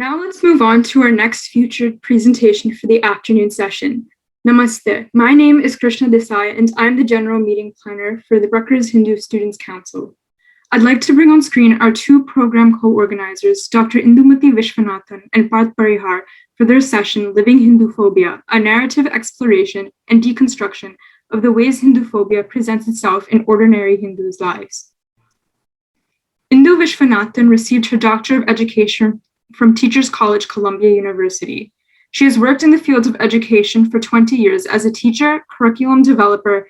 Now let's move on to our next featured presentation for the afternoon session. Namaste. My name is Krishna Desai, and I'm the General Meeting Planner for the Rutgers Hindu Students' Council. I'd like to bring on screen our two program co-organizers, Dr. Indu Viswanathan and Parth Parihar, for their session, Living Hinduphobia, a narrative exploration and deconstruction of the ways Hinduphobia presents itself in ordinary Hindus' lives. Indu Viswanathan received her Doctor of Education from Teachers College, Columbia University. She has worked in the field of education for 20 years as a teacher, curriculum developer,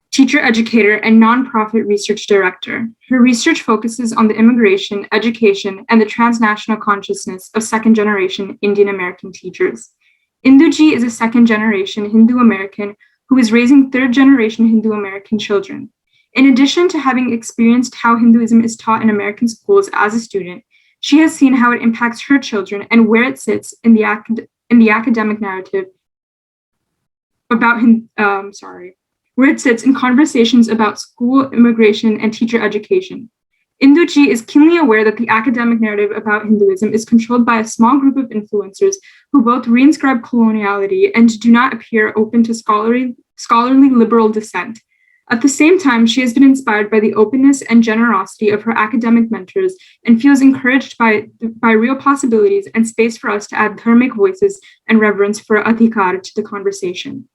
teacher educator, and nonprofit research director. Her research focuses on the immigration, education, and the transnational consciousness of second-generation Indian American teachers. Induji is a second-generation Hindu American who is raising third-generation Hindu American children. In addition to having experienced how Hinduism is taught in American schools as a student, she has seen how it impacts her children and where it sits in the academic narrative about where it sits in conversations about school, immigration, and teacher education. Induji is keenly aware that the academic narrative about Hinduism is controlled by a small group of influencers who both reinscribe coloniality and do not appear open to scholarly liberal dissent. At the same time, she has been inspired by the openness and generosity of her academic mentors and feels encouraged by real possibilities and space for us to add dharmic voices and reverence for adhikar to the conversation.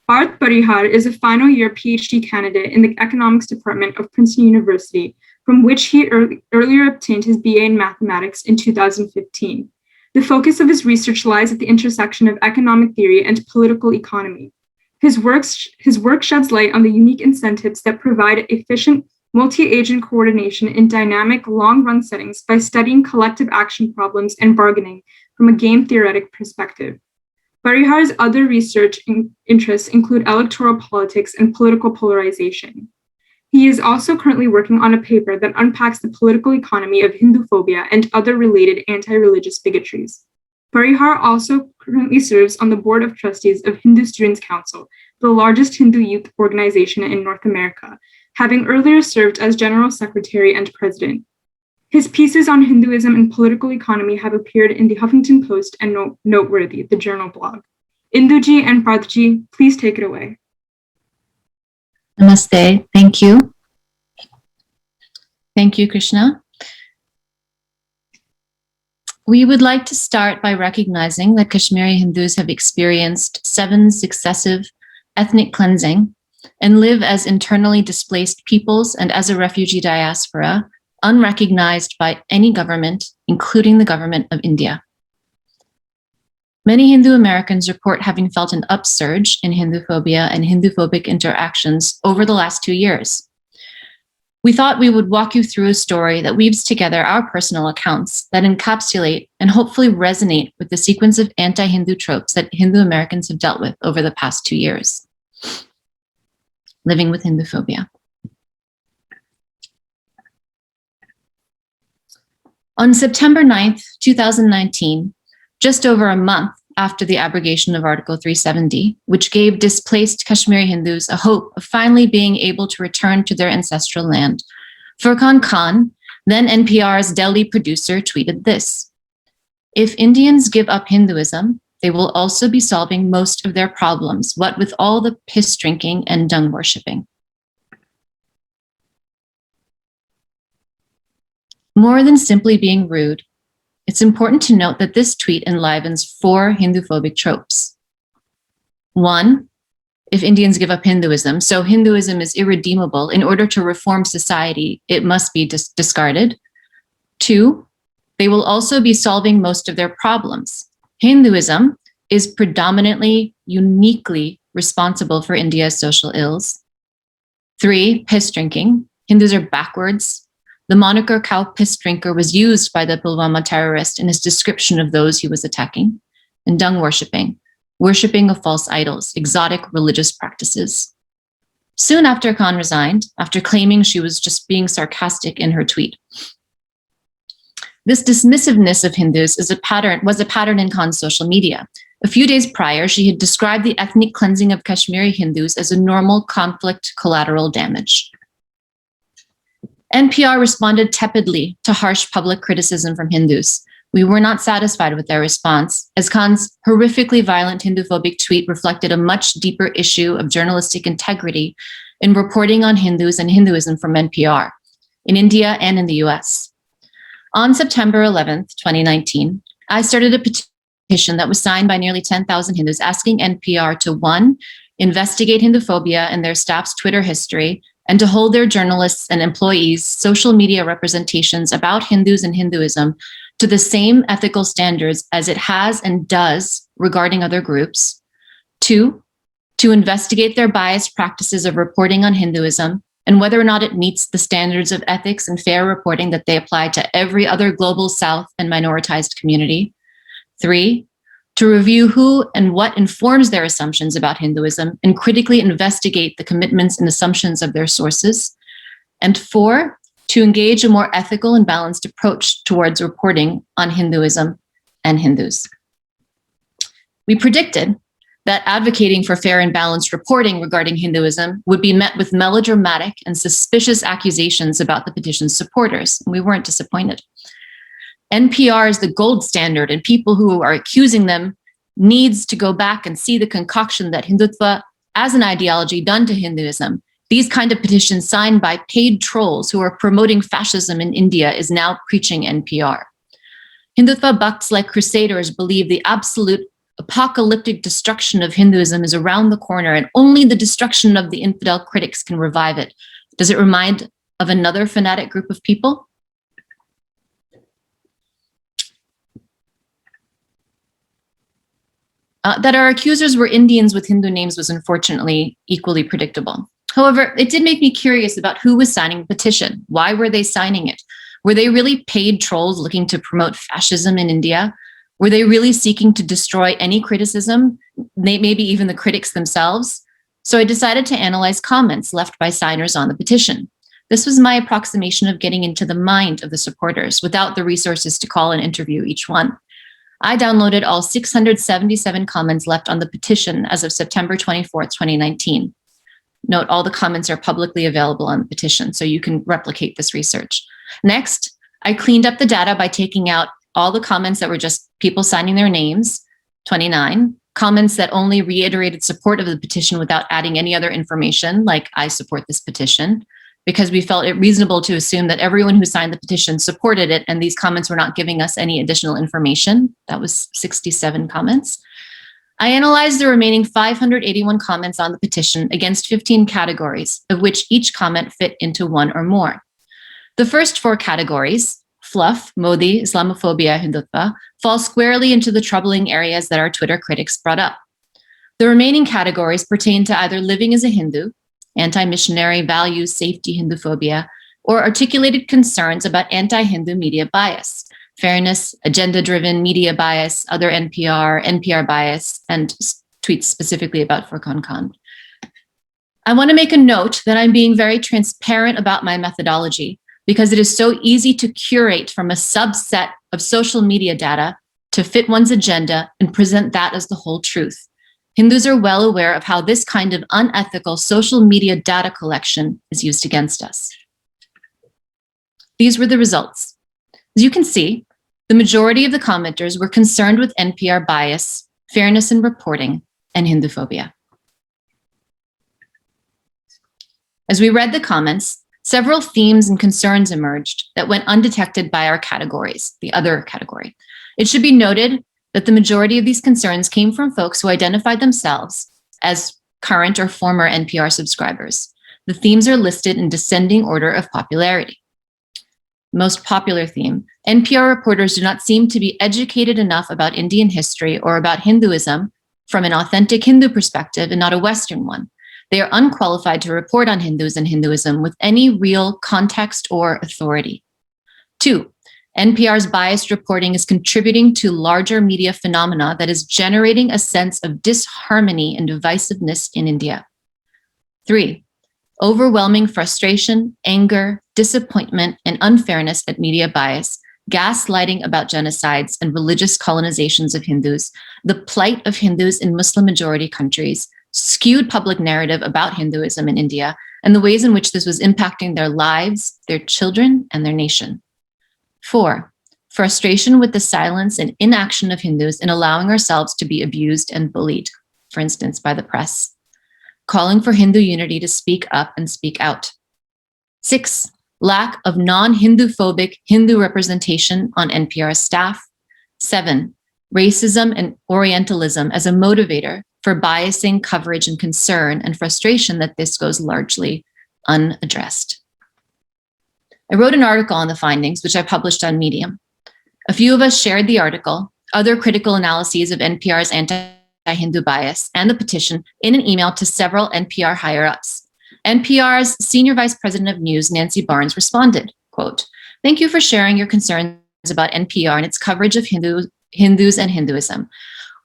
Parth Parihar is a final year PhD candidate in the economics department of Princeton University, from which he earlier obtained his BA in mathematics in 2015. The focus of his research lies at the intersection of economic theory and political economy. His work sheds light on the unique incentives that provide efficient multi-agent coordination in dynamic, long-run settings by studying collective action problems and bargaining from a game theoretic perspective. Parihar's other research interests include electoral politics and political polarization. He is also currently working on a paper that unpacks the political economy of Hinduphobia and other related anti-religious bigotries. Parihar also currently serves on the Board of Trustees of Hindu Students' Council, the largest Hindu youth organization in North America, having earlier served as General Secretary and President. His pieces on Hinduism and political economy have appeared in the Huffington Post and Noteworthy, the journal blog. Induji and Parthji, please take it away. Namaste. Thank you. Thank you, Krishna. We would like to start by recognizing that Kashmiri Hindus have experienced 7 successive ethnic cleansing and live as internally displaced peoples and as a refugee diaspora, unrecognized by any government, including the government of India. Many Hindu Americans report having felt an upsurge in Hinduphobia and Hinduphobic interactions over the last 2 years. We thought we would walk you through a story that weaves together our personal accounts that encapsulate and hopefully resonate with the sequence of anti-Hindu tropes that Hindu Americans have dealt with over the past 2 years. Living with Hinduphobia. On September 9th, 2019, just over a month after the abrogation of Article 370, which gave displaced Kashmiri Hindus a hope of finally being able to return to their ancestral land, Furqan Khan, then NPR's Delhi producer, tweeted this: "If Indians give up Hinduism, they will also be solving most of their problems, what with all the piss drinking and dung worshipping." More than simply being rude, it's important to note that this tweet enlivens 4 Hinduphobic tropes. 1, if Indians give up Hinduism, so Hinduism is irredeemable, in order to reform society, it must be discarded. 2, they will also be solving most of their problems. Hinduism is predominantly, uniquely responsible for India's social ills. 3, piss drinking. Hindus are backwards. The moniker cow piss drinker was used by the Pulwama terrorist in his description of those he was attacking. And dung worshipping, worshipping of false idols, exotic religious practices. Soon after Khan resigned, after claiming she was just being sarcastic in her tweet. This dismissiveness of Hindus was a pattern in Khan's social media. A few days prior, she had described the ethnic cleansing of Kashmiri Hindus as a normal conflict collateral damage. NPR responded tepidly to harsh public criticism from Hindus. We were not satisfied with their response, as Khan's horrifically violent Hinduphobic tweet reflected a much deeper issue of journalistic integrity in reporting on Hindus and Hinduism from NPR, in India and in the US. On September 11th, 2019, I started a petition that was signed by nearly 10,000 Hindus asking NPR to, 1, investigate Hinduphobia and their staff's Twitter history, and to hold their journalists and employees' social media representations about Hindus and Hinduism to the same ethical standards as it has and does regarding other groups. 2, to investigate their biased practices of reporting on Hinduism and whether or not it meets the standards of ethics and fair reporting that they apply to every other global South and minoritized community. 3, to review who and what informs their assumptions about Hinduism and critically investigate the commitments and assumptions of their sources. And 4, to engage a more ethical and balanced approach towards reporting on Hinduism and Hindus. We predicted that advocating for fair and balanced reporting regarding Hinduism would be met with melodramatic and suspicious accusations about the petition's supporters, and we weren't disappointed. NPR is the gold standard, and people who are accusing them needs to go back and see the concoction that Hindutva as an ideology done to Hinduism. These kind of petitions signed by paid trolls who are promoting fascism in India is now preaching NPR. Hindutva Bhakts like crusaders believe the absolute apocalyptic destruction of Hinduism is around the corner, and only the destruction of the infidel critics can revive it. Does it remind of another fanatic group of people? That our accusers were Indians with Hindu names was unfortunately equally predictable. However, it did make me curious about who was signing the petition. Why were they signing it? Were they really paid trolls looking to promote fascism in India? Were they really seeking to destroy any criticism, maybe even the critics themselves? So I decided to analyze comments left by signers on the petition. This was my approximation of getting into the mind of the supporters without the resources to call and interview each one. I downloaded all 677 comments left on the petition as of September 24th, 2019. Note, all the comments are publicly available on the petition, so you can replicate this research. Next, I cleaned up the data by taking out all the comments that were just people signing their names, 29, comments that only reiterated support of the petition without adding any other information, like I support this petition, because we felt it reasonable to assume that everyone who signed the petition supported it, and these comments were not giving us any additional information. That was 67 comments. I analyzed the remaining 581 comments on the petition against 15 categories, of which each comment fit into one or more. The first 4 categories, fluff, Modi, Islamophobia, Hindutva, fall squarely into the troubling areas that our Twitter critics brought up. The remaining categories pertain to either living as a Hindu, anti-missionary values, safety, Hinduphobia, or articulated concerns about anti-Hindu media bias, fairness, agenda-driven media bias, other NPR bias, and tweets specifically about Furqan Khan. I want to make a note that I'm being very transparent about my methodology because it is so easy to curate from a subset of social media data to fit one's agenda and present that as the whole truth. Hindus are well aware of how this kind of unethical social media data collection is used against us. These were the results. As you can see, the majority of the commenters were concerned with NPR bias, fairness in reporting, and Hinduphobia. As we read the comments, several themes and concerns emerged that went undetected by our categories, the other category. It should be noted that the majority of these concerns came from folks who identified themselves as current or former NPR subscribers. The themes are listed in descending order of popularity. Most popular theme, NPR reporters do not seem to be educated enough about Indian history or about Hinduism from an authentic Hindu perspective and not a Western one. They are unqualified to report on Hindus and Hinduism with any real context or authority. 2, NPR's biased reporting is contributing to larger media phenomena that is generating a sense of disharmony and divisiveness in India. 3, overwhelming frustration, anger, disappointment, and unfairness at media bias, gaslighting about genocides and religious colonizations of Hindus, the plight of Hindus in Muslim-majority countries, skewed public narrative about Hinduism in India, and the ways in which this was impacting their lives, their children, and their nation. 4, frustration with the silence and inaction of Hindus in allowing ourselves to be abused and bullied, for instance, by the press. Calling for Hindu unity to speak up and speak out. 6, lack of non-Hinduphobic Hindu representation on NPR staff. 7, racism and Orientalism as a motivator for biasing coverage and concern and frustration that this goes largely unaddressed. I wrote an article on the findings, which I published on Medium. A few of us shared the article, other critical analyses of NPR's anti-Hindu bias, and the petition in an email to several NPR higher-ups. NPR's Senior Vice President of News, Nancy Barnes, responded, quote, "Thank you for sharing your concerns about NPR and its coverage of Hindus and Hinduism.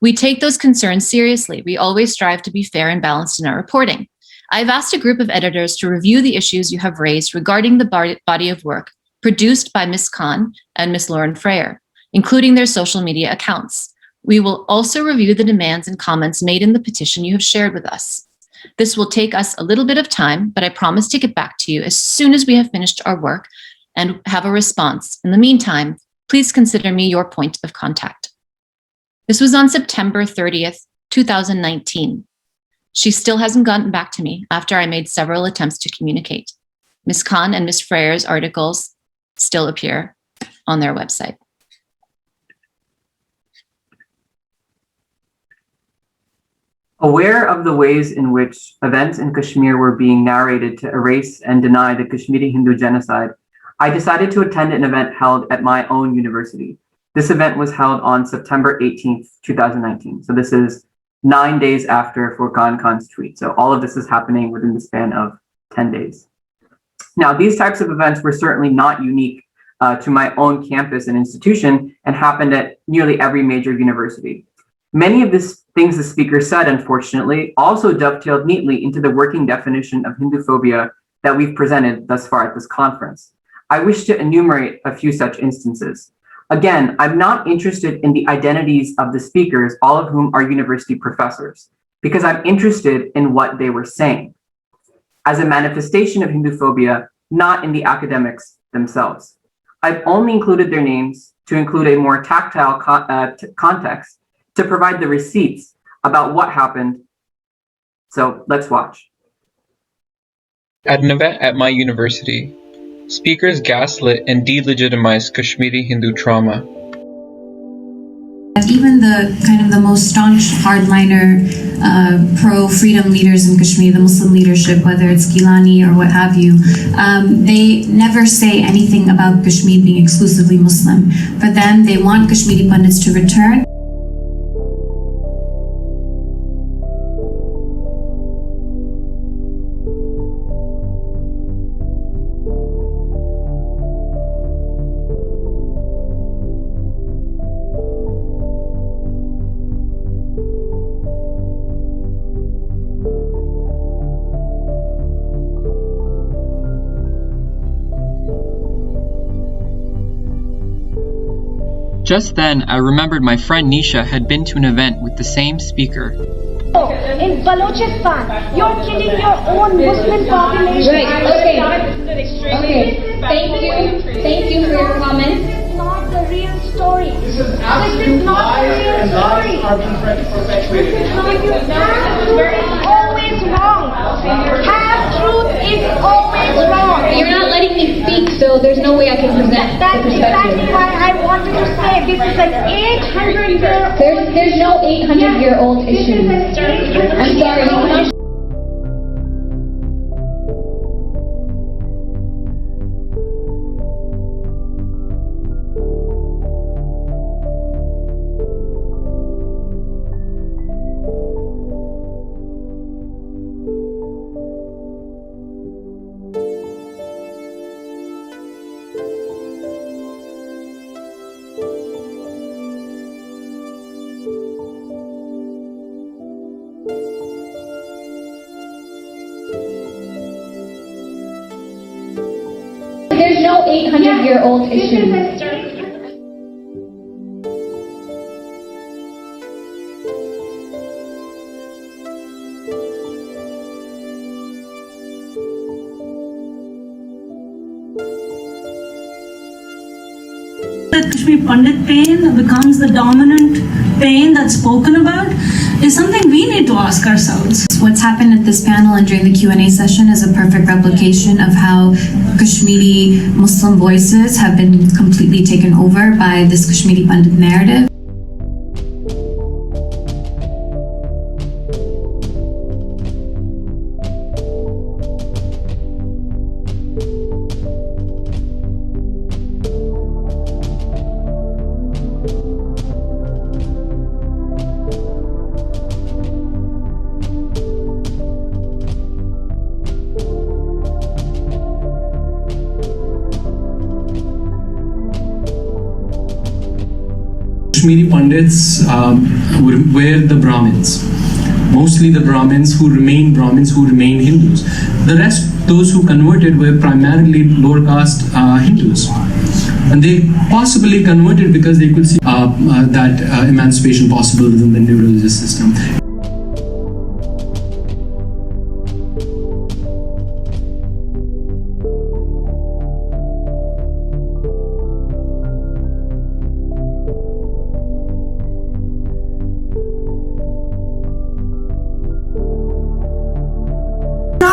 We take those concerns seriously. We always strive to be fair and balanced in our reporting. I've asked a group of editors to review the issues you have raised regarding the body of work produced by Ms. Khan and Ms. Lauren Freyer, including their social media accounts. We will also review the demands and comments made in the petition you have shared with us. This will take us a little bit of time, but I promise to get back to you as soon as we have finished our work and have a response. In the meantime, please consider me your point of contact." This was on September 30th, 2019. She still hasn't gotten back to me after I made several attempts to communicate. Ms. Khan and Ms. Freyer's articles still appear on their website. Aware of the ways in which events in Kashmir were being narrated to erase and deny the Kashmiri Hindu genocide, I decided to attend an event held at my own university. This event was held on September 18th, 2019. So this is 9 days after Furqan Khan's tweet. So all of this is happening within the span of 10 days. Now, these types of events were certainly not unique to my own campus and institution and happened at nearly every major university. Many of the things the speaker said, unfortunately, also dovetailed neatly into the working definition of Hinduphobia that we've presented thus far at this conference. I wish to enumerate a few such instances. Again, I'm not interested in the identities of the speakers, all of whom are university professors, because I'm interested in what they were saying as a manifestation of Hinduphobia, not in the academics themselves. I've only included their names to include a more tactile context to provide the receipts about what happened. So let's watch. At an event at my university, speakers gaslit and delegitimized Kashmiri Hindu trauma. Even the most staunch hardliner pro-freedom leaders in Kashmir, the Muslim leadership, whether it's Gilani or what have you, they never say anything about Kashmir being exclusively Muslim. For them, they want Kashmiri pundits to return. Just then, I remembered my friend Nisha had been to an event with the same speaker. In Balochistan, you're killing your own Muslim population. Right, okay. Thank you for your comments. This is not the real story. This is absolute lies, and lies are being perpetuated. Half-truth is always wrong. Half-truth is always wrong. You're not letting me speak, so there's no way I can present That's the perspective. exactly why I wanted to say this is an 800-year-old. There's no 800-year-old issue. I'm sorry. You cannot. There's no 800-year-old issue. Kashmir Pandit pain becomes the dominant pain that's spoken about is something we need to ask ourselves. What's happened at this panel and during the Q&A session is a perfect replication of how Kashmiri Muslim voices have been completely taken over by this Kashmiri Pandit narrative. Kashmiri Pandits were the Brahmins, mostly the Brahmins who remain Hindus. The rest, those who converted, were primarily lower caste Hindus. And they possibly converted because they could see that emancipation possible within the new religious system.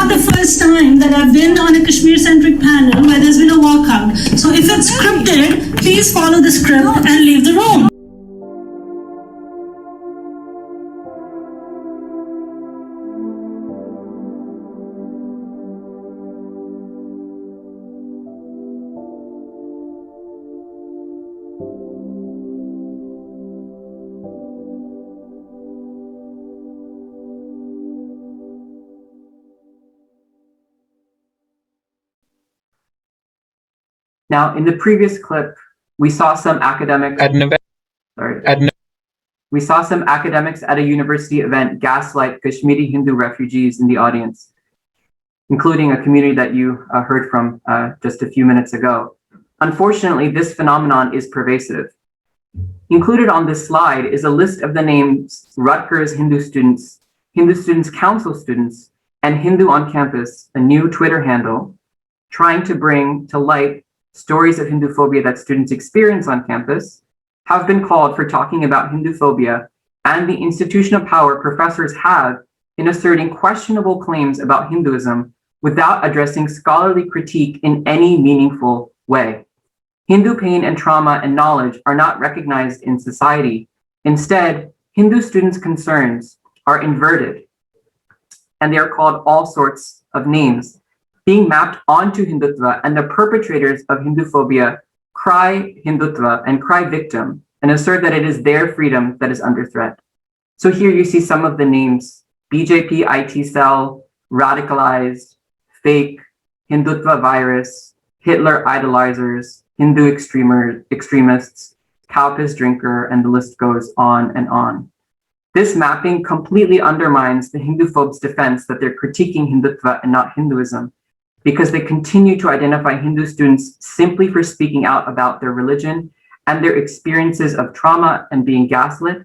The first time that I've been on a Kashmir-centric panel where there's been a walkout. So if it's scripted, please follow the script and leave the room. Now, in the previous clip, we saw some academics. We saw some academics at a university event gaslight Kashmiri Hindu refugees in the audience, including a community that you heard from just a few minutes ago. Unfortunately, this phenomenon is pervasive. Included on this slide is a list of the names Rutgers Hindu Students Council students, and Hindu on Campus, a new Twitter handle, trying to bring to light stories of Hinduphobia that students experience on campus, have been called for talking about Hinduphobia and the institutional power professors have in asserting questionable claims about Hinduism without addressing scholarly critique in any meaningful way. Hindu pain and trauma and knowledge are not recognized in society. Instead, Hindu students' concerns are inverted, and they are called all sorts of names, being mapped onto Hindutva, and the perpetrators of Hinduphobia cry Hindutva and cry victim and assert that it is their freedom that is under threat. So here you see some of the names: BJP IT cell, radicalized, fake, Hindutva virus, Hitler idolizers, Hindu extremists, cow piss drinker, and the list goes on and on. This mapping completely undermines the Hinduphobes' defense that they're critiquing Hindutva and not Hinduism, because they continue to identify Hindu students simply for speaking out about their religion and their experiences of trauma and being gaslit,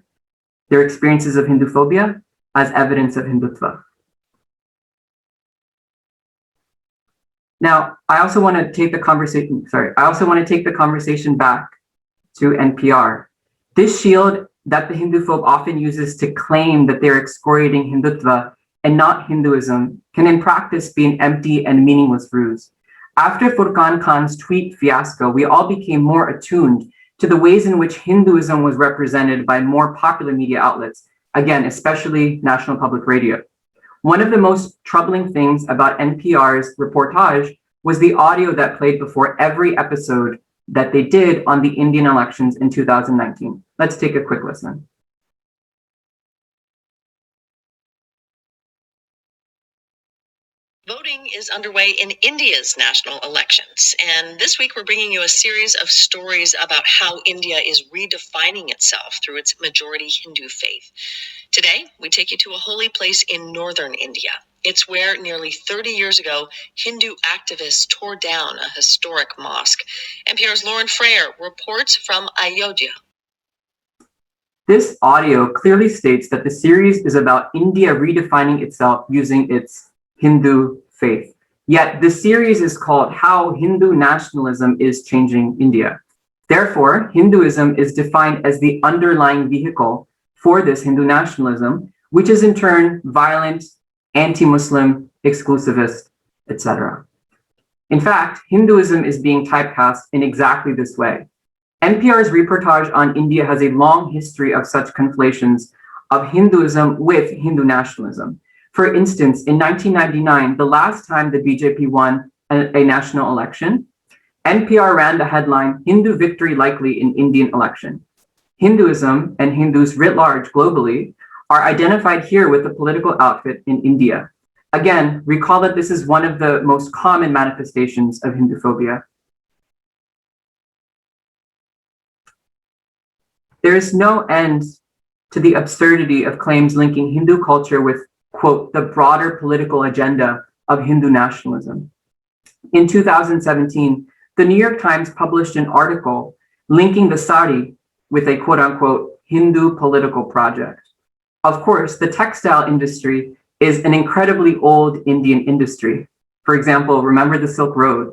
their experiences of Hinduphobia, as evidence of Hindutva. Now, I also want to take the conversation back to NPR. This shield that the Hinduphobe often uses to claim that they're excoriating Hindutva and not Hinduism can in practice be an empty and meaningless ruse. After Furqan Khan's tweet fiasco, we all became more attuned to the ways in which Hinduism was represented by more popular media outlets, again, especially National Public Radio. One of the most troubling things about NPR's reportage was the audio that played before every episode that they did on the Indian elections in 2019. Let's take a quick listen. Voting is underway in India's national elections, and this week we're bringing you a series of stories about how India is redefining itself through its majority Hindu faith. Today, we take you to a holy place in northern India. It's where nearly 30 years ago, Hindu activists tore down a historic mosque. NPR's Lauren Freyer reports from Ayodhya. This audio clearly states that the series is about India redefining itself using its Hindu faith. Yet the series is called How Hindu Nationalism is Changing India. Therefore, Hinduism is defined as the underlying vehicle for this Hindu nationalism, which is in turn violent, anti-Muslim, exclusivist, etc. In fact, Hinduism is being typecast in exactly this way. NPR's reportage on India has a long history of such conflations of Hinduism with Hindu nationalism. For instance, in 1999, the last time the BJP won a national election, NPR ran the headline, "Hindu victory likely in Indian election." Hinduism and Hindus writ large globally are identified here with the political outfit in India. Again, recall that this is one of the most common manifestations of Hinduphobia. There is no end to the absurdity of claims linking Hindu culture with, quote, the broader political agenda of Hindu nationalism. In 2017, the New York Times published an article linking the sari with a quote unquote Hindu political project. Of course, the textile industry is an incredibly old Indian industry. For example, remember the Silk Road.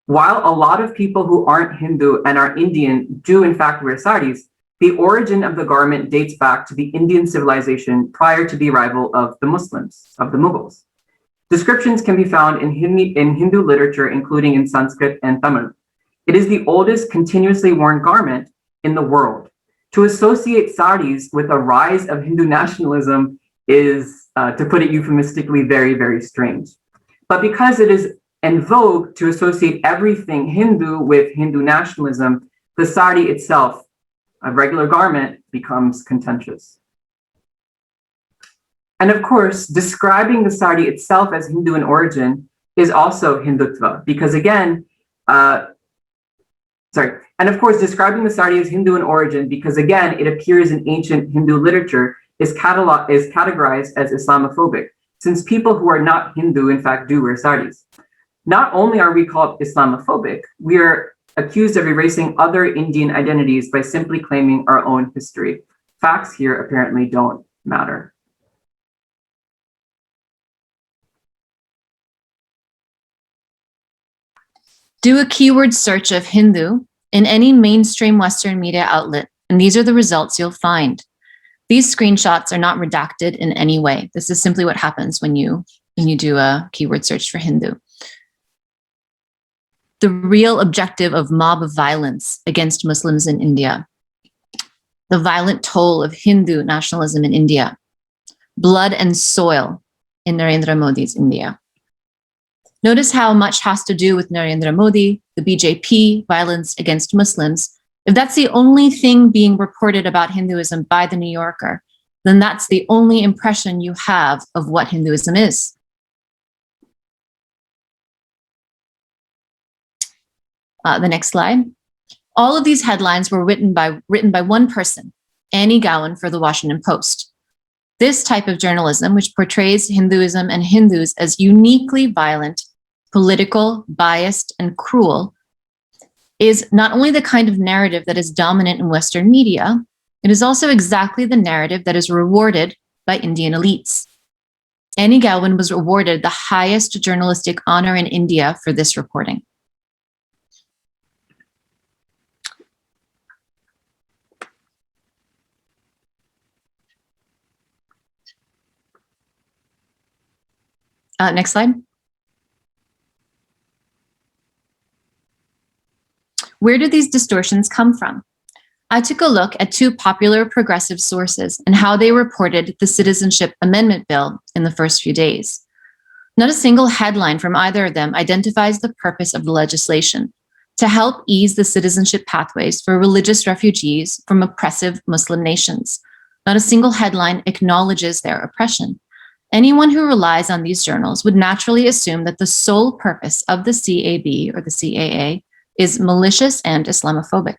While a lot of people who aren't Hindu and are Indian do in fact wear saris, the origin of the garment dates back to the Indian civilization prior to the arrival of the Muslims, of the Mughals. Descriptions can be found in Hindu literature, including in Sanskrit and Tamil. It is the oldest continuously worn garment in the world. To associate saris with a rise of Hindu nationalism is, to put it euphemistically, very, very strange. But because it is in vogue to associate everything Hindu with Hindu nationalism, the sari itself, a regular garment, becomes contentious. And of course, describing the sari itself as Hindu in origin is also Hindutva, because again, describing the sari as Hindu in origin, because again, it appears in ancient Hindu literature, is categorized as Islamophobic, since people who are not Hindu, in fact, do wear saris. Not only are we called Islamophobic, we are accused of erasing other Indian identities by simply claiming our own history. Facts here apparently don't matter. Do a keyword search of Hindu in any mainstream Western media outlet, and these are the results you'll find. These screenshots are not redacted in any way. This is simply what happens when you do a keyword search for Hindu. The real objective of mob of violence against Muslims in India. The violent toll of Hindu nationalism in India. Blood and soil in Narendra Modi's India. Notice how much has to do with Narendra Modi, the BJP, violence against Muslims. If that's the only thing being reported about Hinduism by the New Yorker, then that's the only impression you have of what Hinduism is. The next slide. All of these headlines were written by one person, Annie Gowan for the Washington Post. This type of journalism, which portrays Hinduism and Hindus as uniquely violent, political, biased, and cruel, is not only the kind of narrative that is dominant in Western media, it is also exactly the narrative that is rewarded by Indian elites. Annie Gowan was awarded the highest journalistic honor in India for this reporting. Next slide. Where do these distortions come from? I took a look at two popular progressive sources and how they reported the Citizenship Amendment Bill in the first few days. Not a single headline from either of them identifies the purpose of the legislation: to help ease the citizenship pathways for religious refugees from oppressive Muslim nations. Not a single headline acknowledges their oppression. Anyone who relies on these journals would naturally assume that the sole purpose of the CAB or the CAA is malicious and Islamophobic.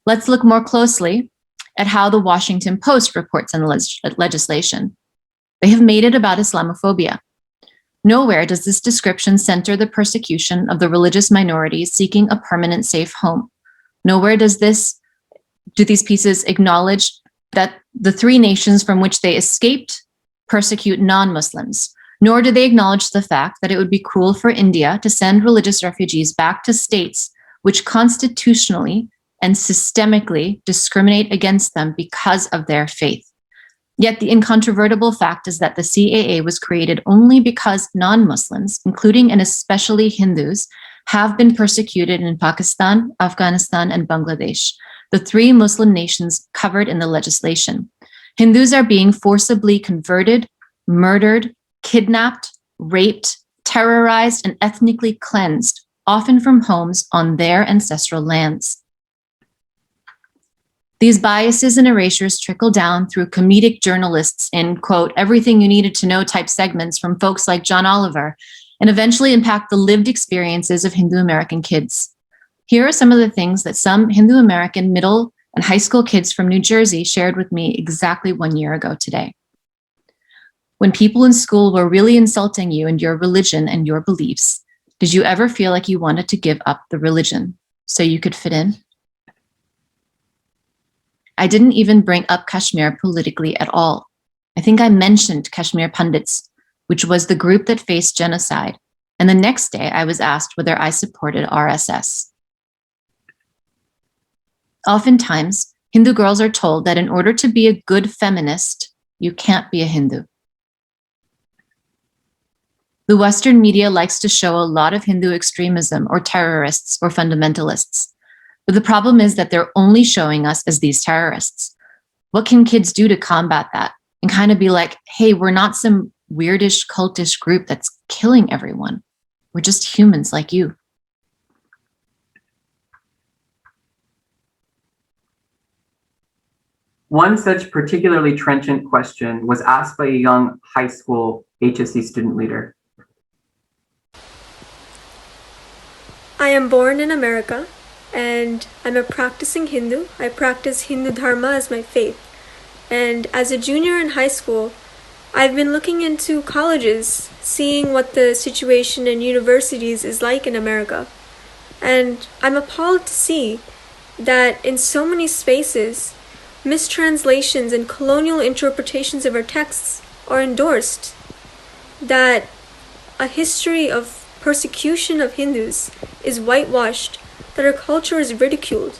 Let's look more closely at how the Washington Post reports on the legislation. They have made it about Islamophobia. Nowhere does this description center the persecution of the religious minorities seeking a permanent safe home. Nowhere do these pieces acknowledge that the three nations from which they escaped persecute non-Muslims. Nor do they acknowledge the fact that it would be cruel for India to send religious refugees back to states which constitutionally and systemically discriminate against them because of their faith. Yet the incontrovertible fact is that the CAA was created only because non-Muslims, including and especially Hindus, have been persecuted in Pakistan, Afghanistan, and Bangladesh, the three Muslim nations covered in the legislation. Hindus are being forcibly converted, murdered, kidnapped, raped, terrorized, and ethnically cleansed, often from homes on their ancestral lands. These biases and erasures trickle down through comedic journalists in, quote, everything you needed to know type segments from folks like John Oliver, and eventually impact the lived experiences of Hindu American kids. Here are some of the things that some Hindu American middle and high school kids from New Jersey shared with me exactly 1 year ago today. When people in school were really insulting you and your religion and your beliefs, did you ever feel like you wanted to give up the religion so you could fit in? I didn't even bring up Kashmir politically at all. I think I mentioned Kashmir Pundits, which was the group that faced genocide, and the next day I was asked whether I supported RSS. Oftentimes, Hindu girls are told that in order to be a good feminist, you can't be a Hindu. The Western media likes to show a lot of Hindu extremism or terrorists or fundamentalists. But the problem is that they're only showing us as these terrorists. What can kids do to combat that and kind of be like, hey, we're not some weirdish, cultish group that's killing everyone. We're just humans like you. One such particularly trenchant question was asked by a young high school HSC student leader. I am born in America, and I'm a practicing Hindu. I practice Hindu Dharma as my faith. And as a junior in high school, I've been looking into colleges, seeing what the situation in universities is like in America. And I'm appalled to see that in so many spaces, mistranslations and colonial interpretations of our texts are endorsed, that a history of persecution of Hindus is whitewashed, that our culture is ridiculed.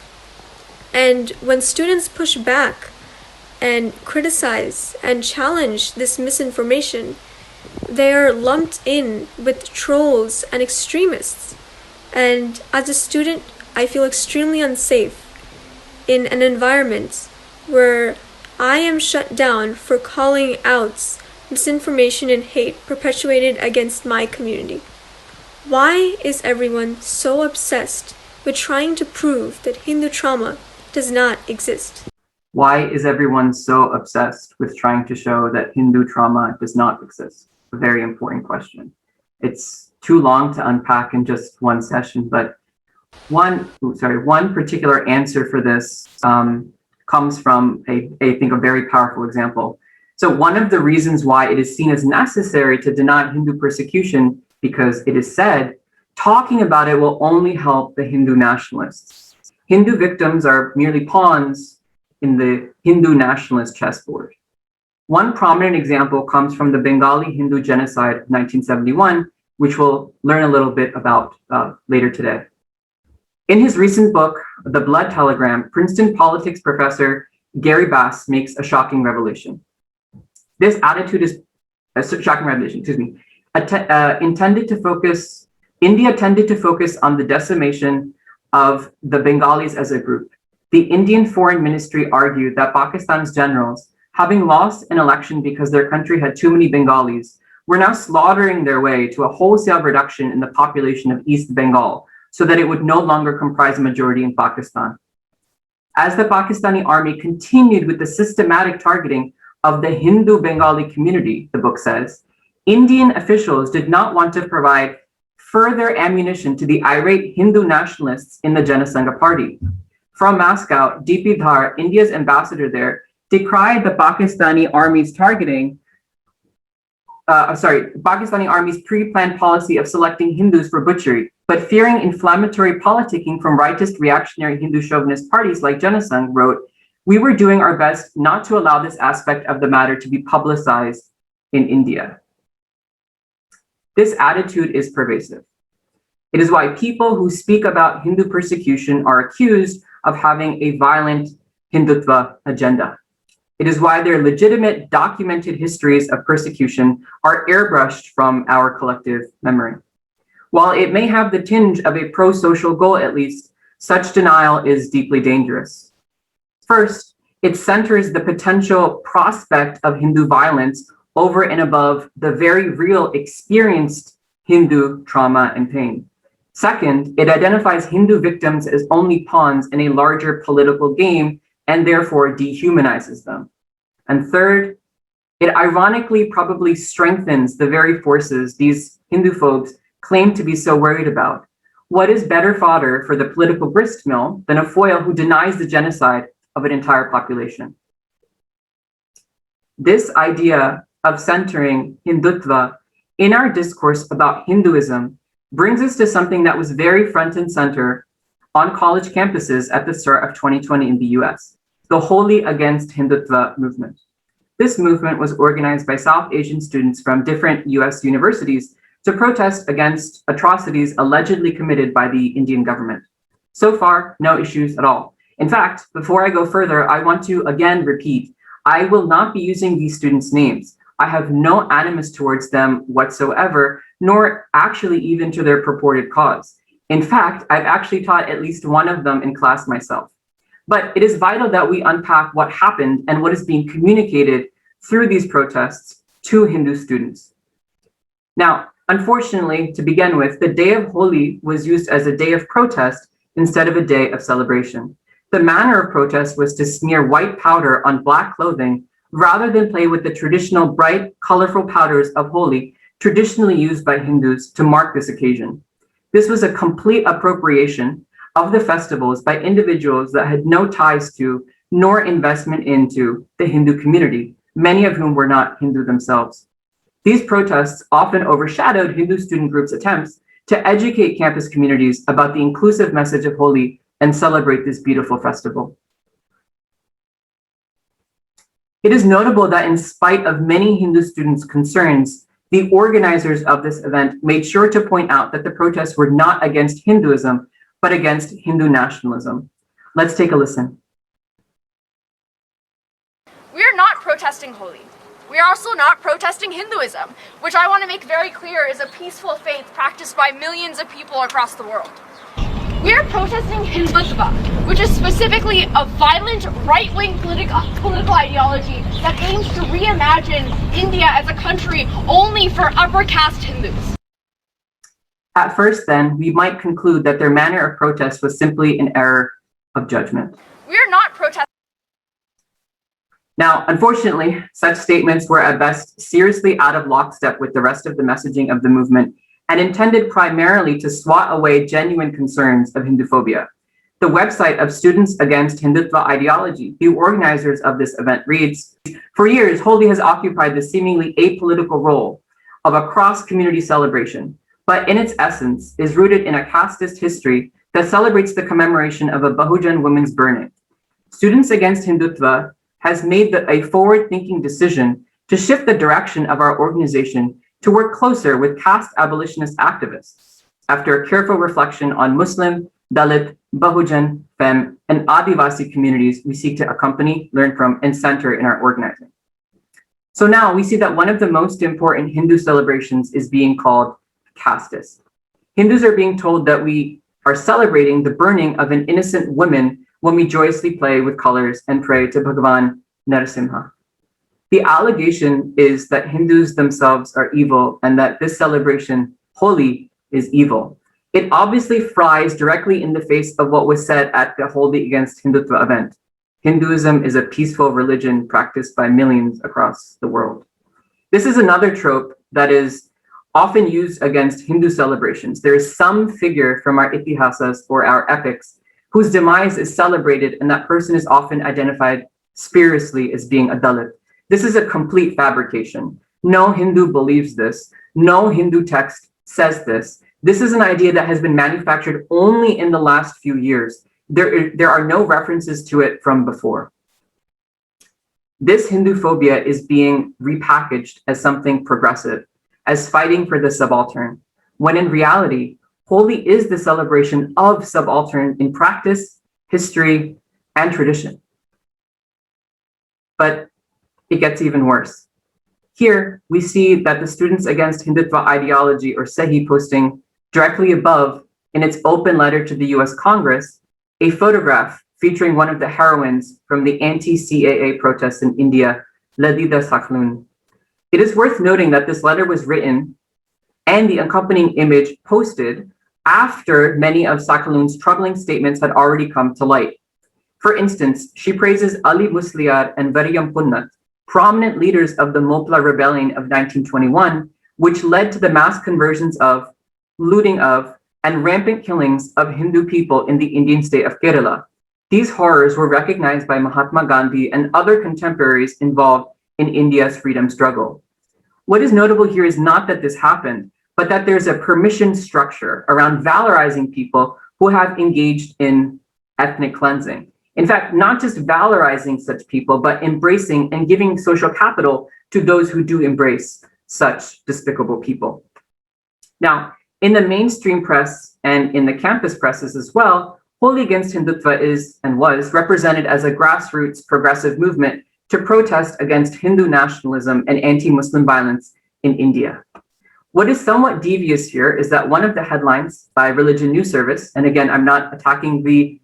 And when students push back and criticize and challenge this misinformation, they are lumped in with trolls and extremists. And as a student, I feel extremely unsafe in an environment where I am shut down for calling out misinformation and hate perpetuated against my community. Why is everyone so obsessed with trying to prove that Hindu trauma does not exist? Why is everyone so obsessed with trying to show that Hindu trauma does not exist? A very important question. It's too long to unpack in just one session, but one particular answer for this comes from I think a very powerful example. So one of the reasons why it is seen as necessary to deny Hindu persecution, because it is said, talking about it will only help the Hindu nationalists. Hindu victims are merely pawns in the Hindu nationalist chessboard. One prominent example comes from the Bengali Hindu genocide of 1971, which we'll learn a little bit about later today. In his recent book, The Blood Telegram, Princeton politics professor Gary Bass makes a shocking revelation. This attitude is a shocking revelation, India tended to focus on the decimation of the Bengalis as a group. The Indian Foreign Ministry argued that Pakistan's generals, having lost an election because their country had too many Bengalis, were now slaughtering their way to a wholesale reduction in the population of East Bengal, so that it would no longer comprise a majority in Pakistan. As the Pakistani army continued with the systematic targeting of the Hindu Bengali community, the book says, Indian officials did not want to provide further ammunition to the irate Hindu nationalists in the Janasangha party. From Moscow, D.P. Dhar, India's ambassador there, decried the Pakistani Army's pre-planned policy of selecting Hindus for butchery, but fearing inflammatory politicking from rightist reactionary Hindu chauvinist parties like Janasangh, wrote, "We were doing our best not to allow this aspect of the matter to be publicized in India." This attitude is pervasive. It is why people who speak about Hindu persecution are accused of having a violent Hindutva agenda. It is why their legitimate documented histories of persecution are airbrushed from our collective memory. While it may have the tinge of a pro-social goal at least, such denial is deeply dangerous. First, it centers the potential prospect of Hindu violence over and above the very real experienced Hindu trauma and pain. Second, it identifies Hindu victims as only pawns in a larger political game and therefore dehumanizes them. And third, it ironically probably strengthens the very forces these Hinduphobes claim to be so worried about. What is better fodder for the political gristmill than a foil who denies the genocide of an entire population? This idea of centering Hindutva in our discourse about Hinduism brings us to something that was very front and center on college campuses at the start of 2020 in the US, the Wholly Against Hindutva movement. This movement was organized by South Asian students from different US universities to protest against atrocities allegedly committed by the Indian government. So far, no issues at all. In fact, before I go further, I want to again repeat, I will not be using these students' names. I have no animus towards them whatsoever, nor actually even to their purported cause. In fact, I've actually taught at least one of them in class myself. But it is vital that we unpack what happened and what is being communicated through these protests to Hindu students. Now, unfortunately, to begin with, the day of Holi was used as a day of protest instead of a day of celebration. The manner of protest was to smear white powder on black clothing rather than play with the traditional bright, colorful powders of Holi traditionally used by Hindus to mark this occasion. This was a complete appropriation of the festivals by individuals that had no ties to nor investment into the Hindu community, many of whom were not Hindu themselves. These protests often overshadowed Hindu student groups' attempts to educate campus communities about the inclusive message of Holi and celebrate this beautiful festival. It is notable that in spite of many Hindu students' concerns, the organizers of this event made sure to point out that the protests were not against Hinduism, but against Hindu nationalism. Let's take a listen. We are not protesting Holi. We are also not protesting Hinduism, which I want to make very clear is a peaceful faith practiced by millions of people across the world. We are protesting Hindutva, which is specifically a violent right-wing political ideology that aims to reimagine India as a country only for upper caste Hindus. At first, then, we might conclude that their manner of protest was simply an error of judgment. We are not protesting. Now, unfortunately, such statements were at best seriously out of lockstep with the rest of the messaging of the movement and intended primarily to swat away genuine concerns of Hinduphobia. The website of Students Against Hindutva Ideology, the organizers of this event, reads, "For years, Holi has occupied the seemingly apolitical role of a cross-community celebration, but in its essence is rooted in a casteist history that celebrates the commemoration of a Bahujan woman's burning. Students Against Hindutva has made a forward-thinking decision to shift the direction of our organization to work closer with caste abolitionist activists. After a careful reflection on Muslim, Dalit, Bahujan, Fem, and Adivasi communities we seek to accompany, learn from, and center in our organizing." So now we see that one of the most important Hindu celebrations is being called casteist. Hindus are being told that we are celebrating the burning of an innocent woman when we joyously play with colors and pray to Bhagavan Narasimha. The allegation is that Hindus themselves are evil and that this celebration, Holi, is evil. It obviously flies directly in the face of what was said at the Holi Against Hindutva event. Hinduism is a peaceful religion practiced by millions across the world. This is another trope that is often used against Hindu celebrations. There is some figure from our itihasas or our epics whose demise is celebrated, and that person is often identified spuriously as being a Dalit. This is a complete fabrication. No Hindu believes this. No Hindu text says this. This is an idea that has been manufactured only in the last few years. There are no references to it from before. This Hinduphobia is being repackaged as something progressive. as fighting for the subaltern, when in reality, Holi is the celebration of subaltern in practice, history, and tradition. But it gets even worse. Here, we see that the Students Against Hindutva Ideology, or SEHI, posting directly above in its open letter to the US Congress, a photograph featuring one of the heroines from the anti-CAA protests in India, Ladida Sakhlun. It is worth noting that this letter was written and the accompanying image posted after many of Sakhlun's troubling statements had already come to light. For instance, she praises Ali Musliar and Variyam Punnat, prominent leaders of the Mopla Rebellion of 1921, which led to the mass conversions of, looting of, and rampant killings of Hindu people in the Indian state of Kerala. These horrors were recognized by Mahatma Gandhi and other contemporaries involved in India's freedom struggle. What is notable here is not that this happened, but that there's a permission structure around valorizing people who have engaged in ethnic cleansing. In fact, not just valorizing such people, but embracing and giving social capital to those who do embrace such despicable people. Now, in the mainstream press and in the campus presses as well, Holi Against Hindutva is and was represented as a grassroots progressive movement to protest against Hindu nationalism and anti-Muslim violence in India. What is somewhat devious here is that one of the headlines by Religion News Service, and again, I'm not attacking the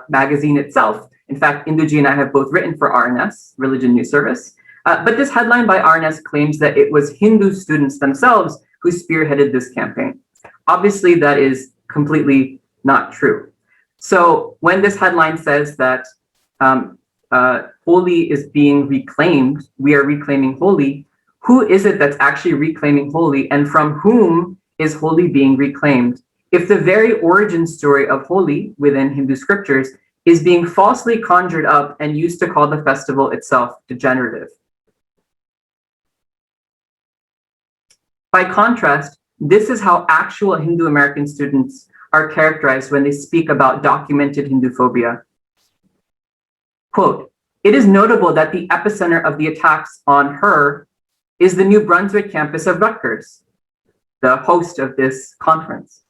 magazine itself. In fact, Induji and I have both written for RNS, Religion News Service. But this headline by RNS claims that it was Hindu students themselves who spearheaded this campaign. Obviously, that is completely not true. So when this headline says that Holi is being reclaimed, we are reclaiming Holi, who is it that's actually reclaiming Holi, and from whom is Holi being reclaimed? If the very origin story of Holi within Hindu scriptures is being falsely conjured up and used to call the festival itself degenerative. By contrast, this is how actual Hindu American students are characterized when they speak about documented Hinduphobia. Quote, "It is notable that the epicenter of the attacks on her is the New Brunswick campus of Rutgers, the host of this conference,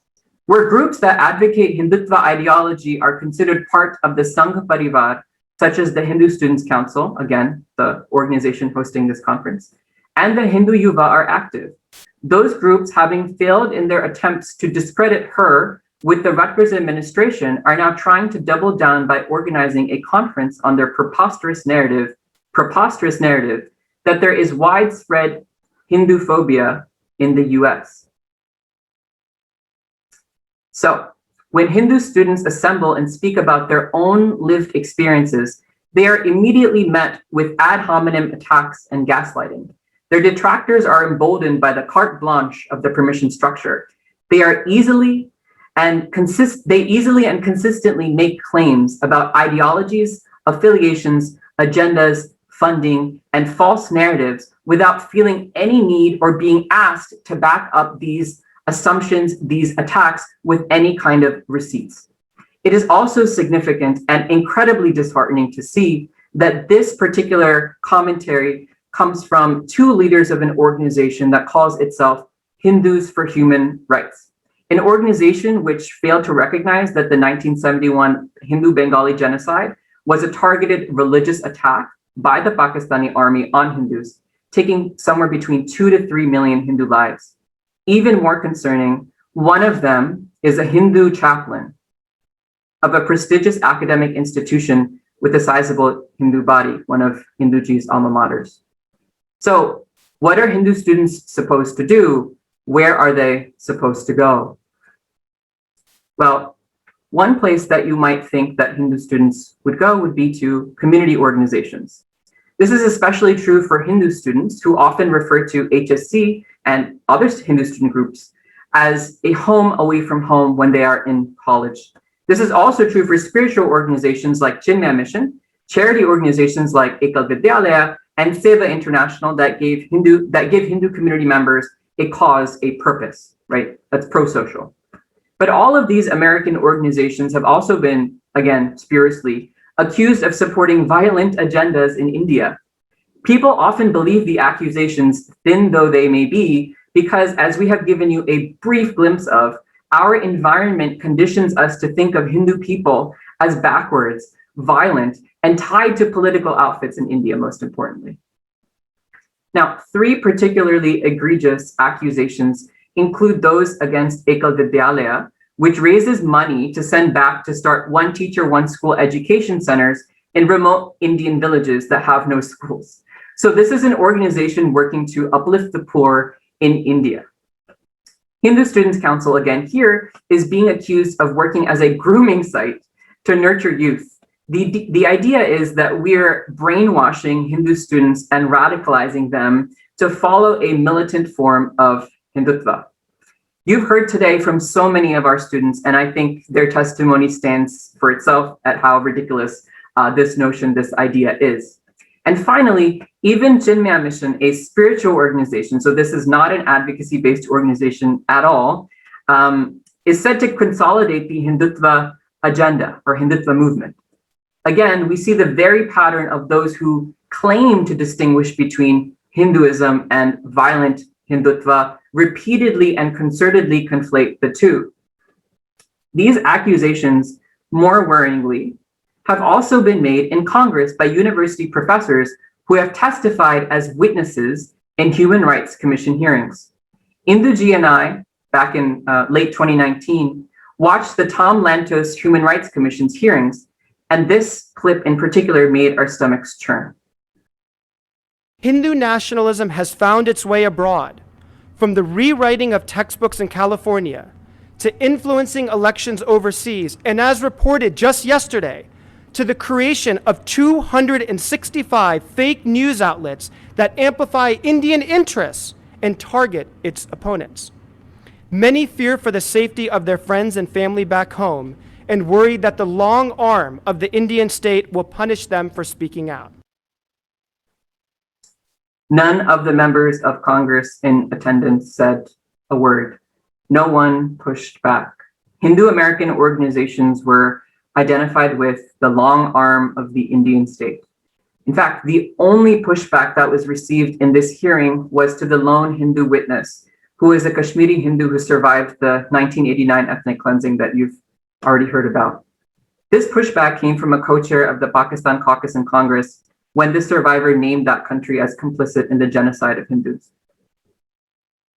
where groups that advocate Hindutva ideology are considered part of the Sangha Parivar, such as the Hindu Students Council, again, the organization hosting this conference, and the Hindu Yuva are active. Those groups, having failed in their attempts to discredit her with the Rutgers administration, are now trying to double down by organizing a conference on their preposterous narrative that there is widespread Hinduphobia in the US. So, when Hindu students assemble and speak about their own lived experiences, they are immediately met with ad hominem attacks and gaslighting. Their detractors are emboldened by the carte blanche of the permission structure. They easily and consistently make claims about ideologies, affiliations, agendas, funding, and false narratives without feeling any need or being asked to back up these assumptions, these attacks with any kind of receipts. It is also significant and incredibly disheartening to see that this particular commentary comes from two leaders of an organization that calls itself Hindus for Human Rights, an organization which failed to recognize that the 1971 Hindu Bengali genocide was a targeted religious attack by the Pakistani army on Hindus, taking somewhere between 2 to 3 million Hindu lives. Even more concerning, one of them is a Hindu chaplain of a prestigious academic institution with a sizable Hindu body, one of Induji's alma maters. So what are Hindu students supposed to do? Where are they supposed to go? Well, one place that you might think that Hindu students would go would be to community organizations. This is especially true for Hindu students who often refer to HSC and other Hindu student groups as a home away from home when they are in college. This is also true for spiritual organizations like Chinmaya Mission, charity organizations like Ekal Vidyalaya, and Seva International that give Hindu community members a cause, a purpose, right? That's pro-social. But all of these American organizations have also been, again, spuriously, accused of supporting violent agendas in India. People often believe the accusations, thin though they may be, because, as we have given you a brief glimpse of, our environment conditions us to think of Hindu people as backwards, violent, and tied to political outfits in India, most importantly. Now, three particularly egregious accusations include those against Ekal Vidyalaya, which raises money to send back to start one teacher, one school education centers in remote Indian villages that have no schools. So this is an organization working to uplift the poor in India. Hindu Students Council, again here, is being accused of working as a grooming site to nurture youth. The idea is that we're brainwashing Hindu students and radicalizing them to follow a militant form of Hindutva. You've heard today from so many of our students, and I think their testimony stands for itself at how ridiculous this notion, this idea is. And finally, even Chinmaya Mission, a spiritual organization, so this is not an advocacy-based organization at all, is said to consolidate the Hindutva agenda or Hindutva movement. Again, we see the very pattern of those who claim to distinguish between Hinduism and violent Hindutva repeatedly and concertedly conflate the two. These accusations, more worryingly, have also been made in Congress by university professors who have testified as witnesses in Human Rights Commission hearings. Indu Ji and I, back in late 2019, watched the Tom Lantos Human Rights Commission's hearings, and this clip in particular made our stomachs churn. Hindu nationalism has found its way abroad, from the rewriting of textbooks in California to influencing elections overseas, and as reported just yesterday, to the creation of 265 fake news outlets that amplify Indian interests and target its opponents. Many fear for the safety of their friends and family back home and worry that the long arm of the Indian state will punish them for speaking out. None of the members of Congress in attendance said a word. No one pushed back. Hindu American organizations were identified with the long arm of the Indian state. In fact, the only pushback that was received in this hearing was to the lone Hindu witness, who is a Kashmiri Hindu who survived the 1989 ethnic cleansing that you've already heard about. This pushback came from a co-chair of the Pakistan caucus in Congress when the survivor named that country as complicit in the genocide of Hindus.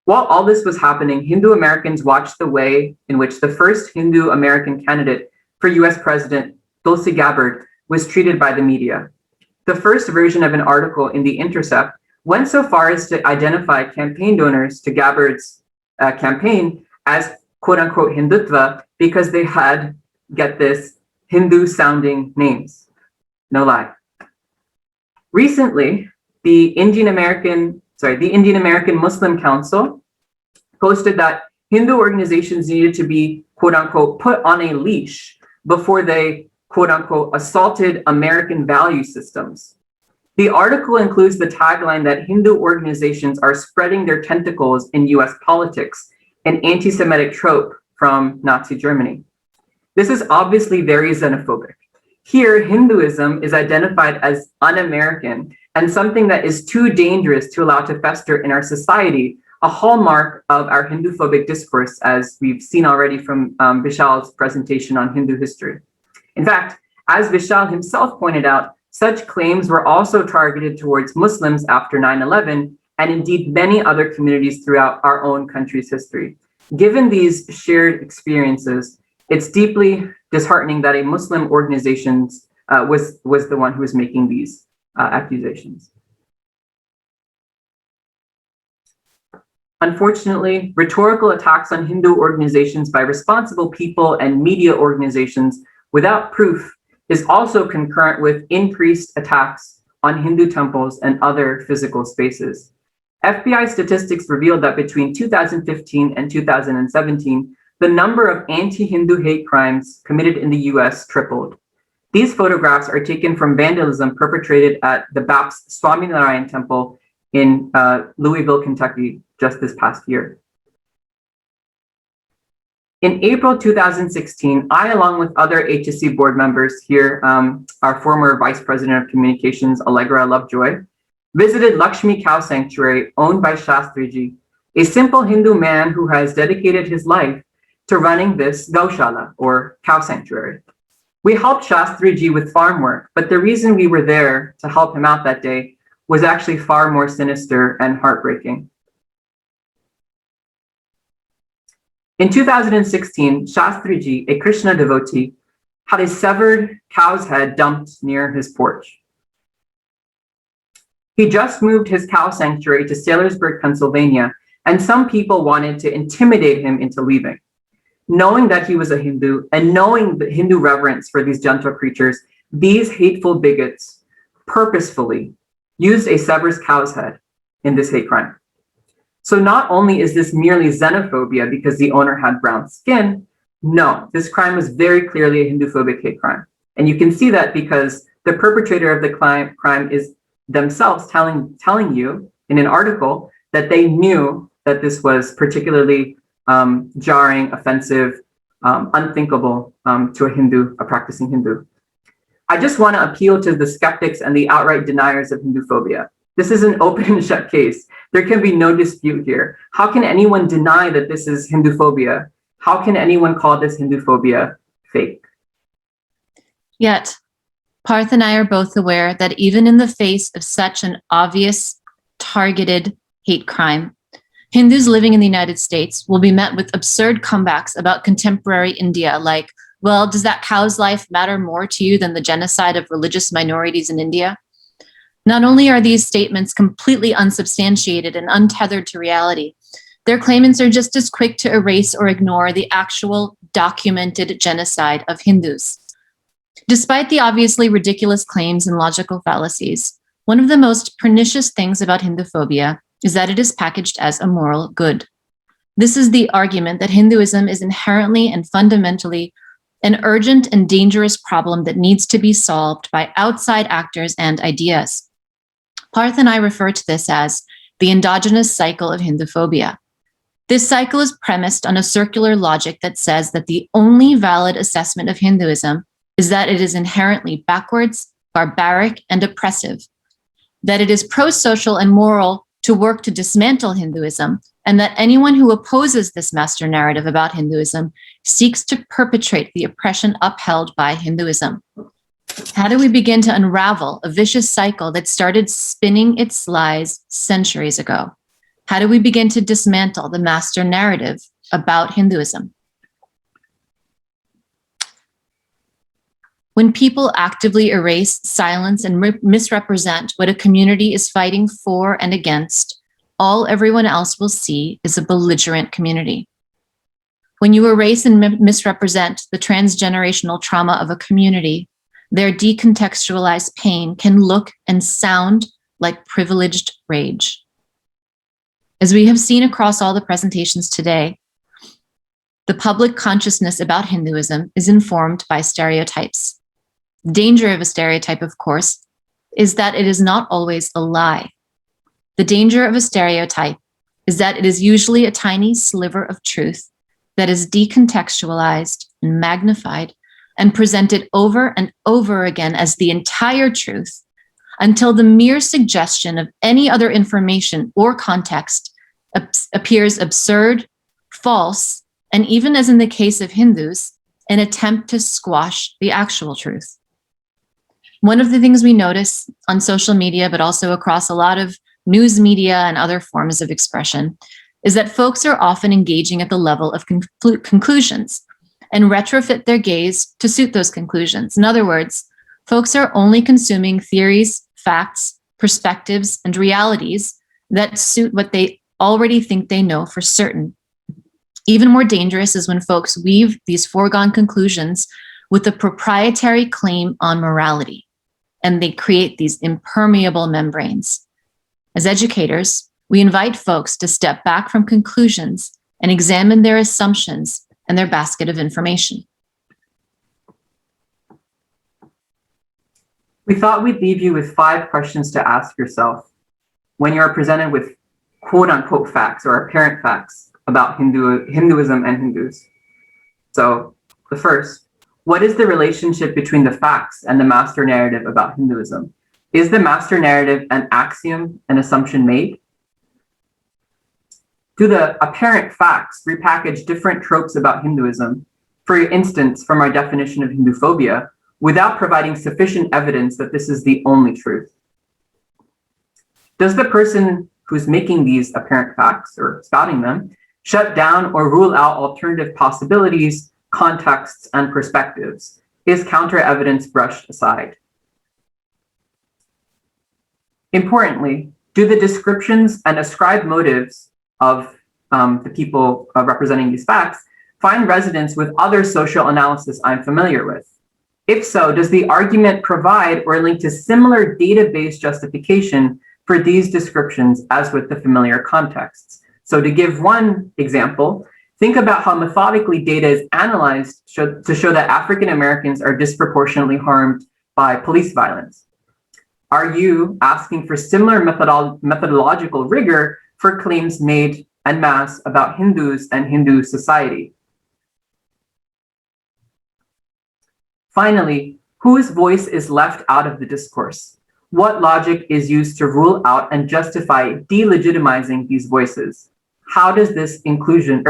While all this was happening, Hindu Americans watched the way in which the first Hindu American candidate for US President, Tulsi Gabbard, was treated by the media. The first version of an article in The Intercept went so far as to identify campaign donors to Gabbard's campaign as quote unquote Hindutva because they had, get this, Hindu sounding names. No lie. Recently, the Indian American Muslim Council posted that Hindu organizations needed to be quote unquote put on a leash before they quote unquote assaulted American value systems. The article includes the tagline that Hindu organizations are spreading their tentacles in US politics, an anti-Semitic trope from Nazi Germany. This is obviously very xenophobic. Here, Hinduism is identified as un-American and something that is too dangerous to allow to fester in our society, a hallmark of our Hinduphobic discourse, as we've seen already from Vishal's presentation on Hindu history. In fact, as Vishal himself pointed out, such claims were also targeted towards Muslims after 9/11, and indeed many other communities throughout our own country's history. Given these shared experiences, it's deeply disheartening that a Muslim organization was the one who was making these accusations. Unfortunately, rhetorical attacks on Hindu organizations by responsible people and media organizations without proof is also concurrent with increased attacks on Hindu temples and other physical spaces. FBI statistics revealed that between 2015 and 2017, the number of anti-Hindu hate crimes committed in the US tripled. These photographs are taken from vandalism perpetrated at the Baptist Swaminarayan Temple in Louisville, Kentucky, just this past year. In April 2016, I, along with other HSC board members here, our former Vice President of Communications, Allegra Lovejoy, visited Lakshmi Cow Sanctuary owned by Shastriji, a simple Hindu man who has dedicated his life to running this Gaushala, or cow sanctuary. We helped Shastriji with farm work, but the reason we were there to help him out that day was actually far more sinister and heartbreaking. In 2016, Shastriji, a Krishna devotee, had a severed cow's head dumped near his porch. He just moved his cow sanctuary to Saylorsburg, Pennsylvania, and some people wanted to intimidate him into leaving. Knowing that he was a Hindu and knowing the Hindu reverence for these gentle creatures, these hateful bigots purposefully used a severed cow's head in this hate crime. So not only is this merely xenophobia because the owner had brown skin, no, this crime was very clearly a Hinduphobic hate crime. And you can see that because the perpetrator of the crime is themselves telling you in an article that they knew that this was particularly jarring, offensive, unthinkable to a practicing Hindu. I just want to appeal to the skeptics and the outright deniers of Hinduphobia. This is an open and shut case. There can be no dispute here. How can anyone deny that this is Hinduphobia? How can anyone call this Hinduphobia fake? Yet, Parth and I are both aware that even in the face of such an obvious, targeted hate crime, Hindus living in the United States will be met with absurd comebacks about contemporary India, like, well, does that cow's life matter more to you than the genocide of religious minorities in India? Not only are these statements completely unsubstantiated and untethered to reality, their claimants are just as quick to erase or ignore the actual documented genocide of Hindus. Despite the obviously ridiculous claims and logical fallacies, one of the most pernicious things about Hinduphobia is that it is packaged as a moral good. This is the argument that Hinduism is inherently and fundamentally an urgent and dangerous problem that needs to be solved by outside actors and ideas. Parth and I refer to this as the endogenous cycle of Hinduphobia. This cycle is premised on a circular logic that says that the only valid assessment of Hinduism is that it is inherently backwards, barbaric, and oppressive, that it is pro-social and moral to work to dismantle Hinduism, and that anyone who opposes this master narrative about Hinduism seeks to perpetrate the oppression upheld by Hinduism. How do we begin to unravel a vicious cycle that started spinning its lies centuries ago? How do we begin to dismantle the master narrative about Hinduism? When people actively erase, silence, and misrepresent what a community is fighting for and against, all everyone else will see is a belligerent community. When you erase and misrepresent the transgenerational trauma of a community, their decontextualized pain can look and sound like privileged rage. As we have seen across all the presentations today, the public consciousness about Hinduism is informed by stereotypes. The danger of a stereotype, of course, is that it is not always a lie. The danger of a stereotype is that it is usually a tiny sliver of truth that is decontextualized and magnified and presented over and over again as the entire truth until the mere suggestion of any other information or context appears absurd, false, and even as in the case of Hindus, an attempt to squash the actual truth. One of the things we notice on social media, but also across a lot of news media and other forms of expression, is that folks are often engaging at the level of conclusions and retrofit their gaze to suit those conclusions. In other words, folks are only consuming theories, facts, perspectives, and realities that suit what they already think they know for certain. Even more dangerous is when folks weave these foregone conclusions with a proprietary claim on morality, and they create these impermeable membranes. As educators, we invite folks to step back from conclusions and examine their assumptions and their basket of information. We thought we'd leave you with 5 questions to ask yourself when you are presented with quote-unquote facts or apparent facts about Hinduism and Hindus. So the first, what is the relationship between the facts and the master narrative about Hinduism? Is the master narrative an axiom, an assumption made? Do the apparent facts repackage different tropes about Hinduism, for instance, from our definition of Hinduphobia, without providing sufficient evidence that this is the only truth? Does the person who's making these apparent facts or spouting them shut down or rule out alternative possibilities, contexts, and perspectives? Is counter evidence brushed aside? Importantly, do the descriptions and ascribed motives of the people representing these facts find resonance with other social analysis I'm familiar with? If so, does the argument provide or link to similar database justification for these descriptions as with the familiar contexts? So to give one example, think about how methodically data is analyzed to show that African Americans are disproportionately harmed by police violence. Are you asking for similar methodological rigor for claims made en masse about Hindus and Hindu society? Finally, whose voice is left out of the discourse? What logic is used to rule out and justify delegitimizing these voices? How does this exclusion,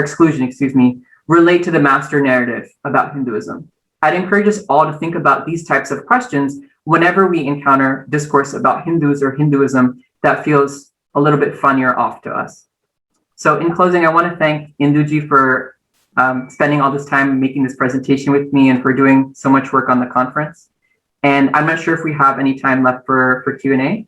relate to the master narrative about Hinduism? I'd encourage us all to think about these types of questions whenever we encounter discourse about Hindus or Hinduism that feels a little bit funnier off to us. So in closing, I want to thank Induji for spending all this time making this presentation with me and for doing so much work on the conference. And I'm not sure if we have any time left for Q&A.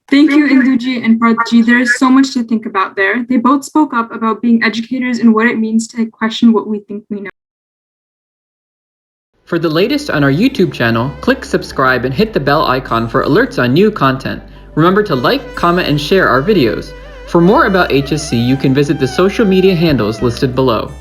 Thank you, Induji and Parthji. There is so much to think about there. They both spoke up about being educators and what it means to question what we think we know. For the latest on our YouTube channel, click subscribe and hit the bell icon for alerts on new content. Remember to like, comment, and share our videos. For more about HSC, you can visit the social media handles listed below.